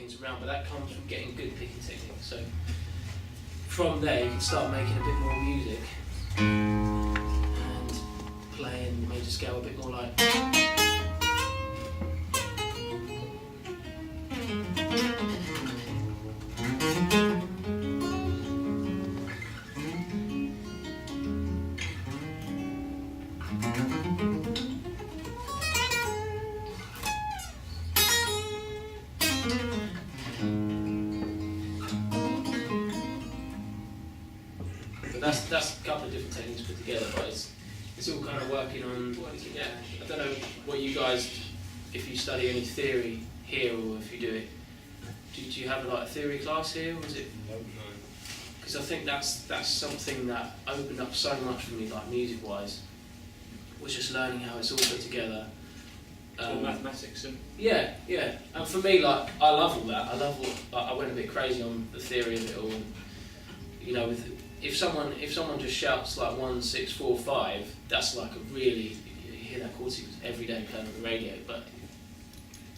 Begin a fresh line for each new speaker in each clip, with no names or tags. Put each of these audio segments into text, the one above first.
things around, but that comes from getting good picking technique. So from there you can start making a bit more music and playing the major scale a bit more like. That's a couple of different techniques put together, but it's all kind of working on. Yeah, I don't know what you guys, if you study any theory here or if you do it. Do you have like a theory class here, or is it?
No.
Because I think that's something that opened up so much for me, like music-wise, was just learning how it's all put together.
Mathematics and.
Yeah, and for me, like I love all that. I went a bit crazy on the theory of it all. And, you know, if someone just shouts like 1, 6, 4, 5, that's like a really, you hear that chord sequence every day playing on the radio. But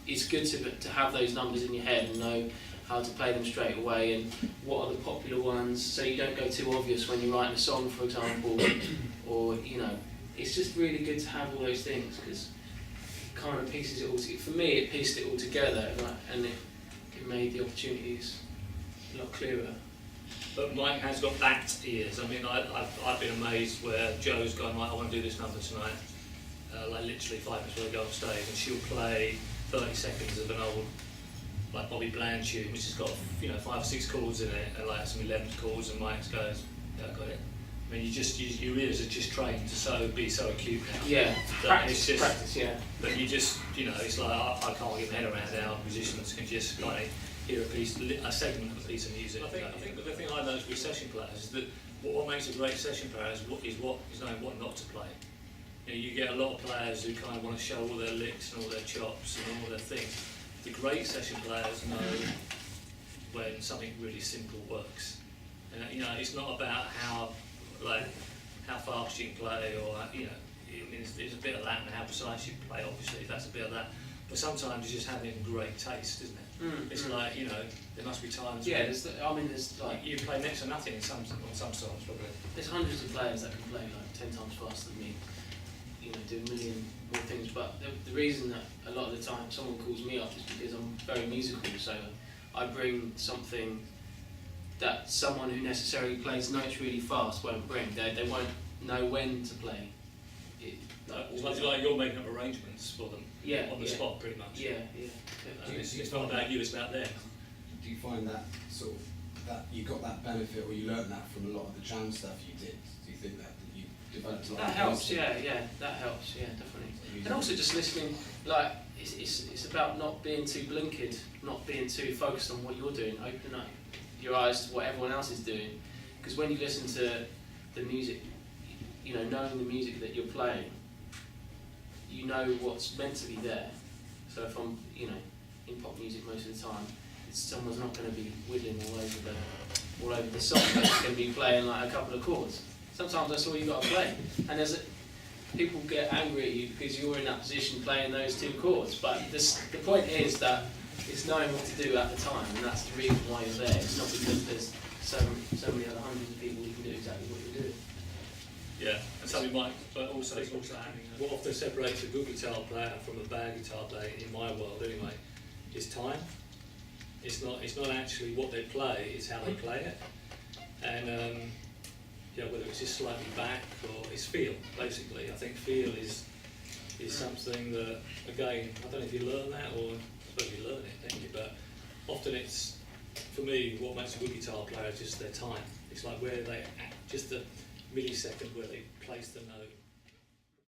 it's good to have those numbers in your head and know how to play them straight away and what are the popular ones, so you don't go too obvious when you're writing a song, for example, or you know, it's just really good to have all those things because it kind of pieces it all together. For me, it pieced it all together and it made the opportunities a lot clearer.
But Mike has got that ears. I mean, I've been amazed where Joe's gone, right, I want to do this number tonight, like literally 5 minutes before I go on stage, and she'll play 30 seconds of an old, like Bobby Bland tune, which has got 5 or 6 chords in it, and like some 11th chords, and Mike goes, yeah, I got it. I mean, your ears are just trained to be so acute now.
Yeah, practice, yeah.
But you just, it's like, I can't get my head around how musicians can just kind of hear a segment of a piece of music. I think the thing I noticed with session players is that what makes a great session player is knowing what not to play. You get a lot of players who kind of want to show all their licks and all their chops and all their things. The great session players know when something really simple works. And it's not about how fast you can play, or there's a bit of that and how precise you play. Obviously, that's a bit of that. But sometimes it's just having great taste, isn't it? It's like there must be times.
Yeah, there's like
you play next to nothing on some songs probably.
There's hundreds of players that can play like 10 times faster than me. Do a million more things, but the reason that a lot of the time someone calls me up is because I'm very musical, so I bring something that someone who necessarily plays notes really fast won't bring. They won't know when to play it.
It's like you're making up arrangements for them on the spot pretty much.
Yeah.
It's not about you, it's about them.
Do you find that sort of, that you got that benefit, or you learned that from a lot of the jam stuff you did? Do you think that you developed a lot?
That helps, that helps, definitely. And also just listening, like, it's about not being too blinkered, not being too focused on what you're doing, opening up your eyes to what everyone else is doing. Because when you listen to the music, knowing the music that you're playing, you know what's meant to be there. So if I'm, in pop music most of the time, someone's not going to be whittling all over the song. They're just going to be playing like a couple of chords. Sometimes that's all you got to play. And people get angry at you because you're in that position playing those 2 chords. But the point is that it's knowing what to do at the time, and that's the reason why you're there. It's not because there's so many other hundreds of people who can do exactly what you're doing.
Yeah, and something but also having what often separates a good guitar player from a bad guitar player, in my world anyway, is time. It's not actually what they play, it's how they play it. And whether it's just slightly back or it's feel, basically. I think feel is something that, again, I don't know if you learn that, or I suppose you learn it, don't you? But often it's, for me, what makes a good guitar player is just their time. It's like where they just the millisecond where they place the note.